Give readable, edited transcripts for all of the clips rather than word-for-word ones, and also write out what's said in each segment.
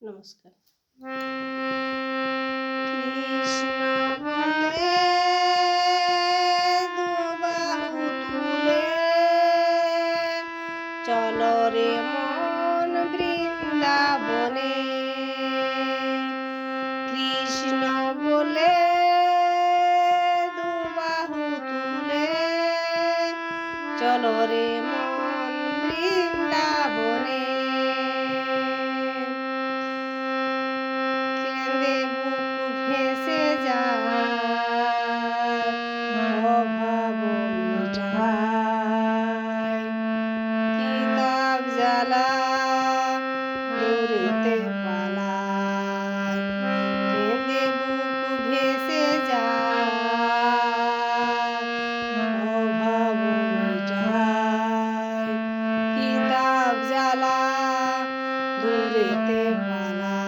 নমস্কার। কৃষ্ণ বলে দুবাহু তুলে চলো রে মন বৃন্দাবনে। কৃষ্ণ বলে দুবাহু তুলে চলো রে মন বৃন্দাবনে। কেঁদে বুক ভেসে যায় অভাব মিটায়, কিতাব জ্বালা দূরেতে পালায়। কেঁদে বুক ভেসে যায় অভাব মিটায়, কিতাব জ্বালা দূরেতে পালায়।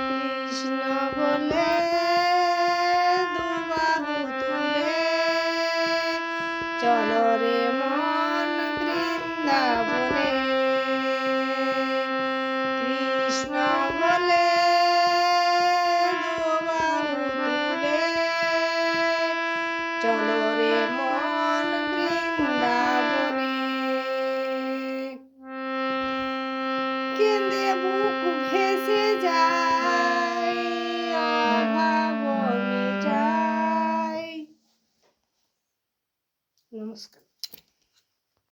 কৃষ্ণ বলে দুবাহু তুলে চলো রে মন বৃন্দাবনে। কৃষ্ণ বলে দুবাহু তুলে চলো রে মন বৃন্দাবনে। কেঁদে বুক ভেসে যায় অভাব মিটায়। নমস্কার।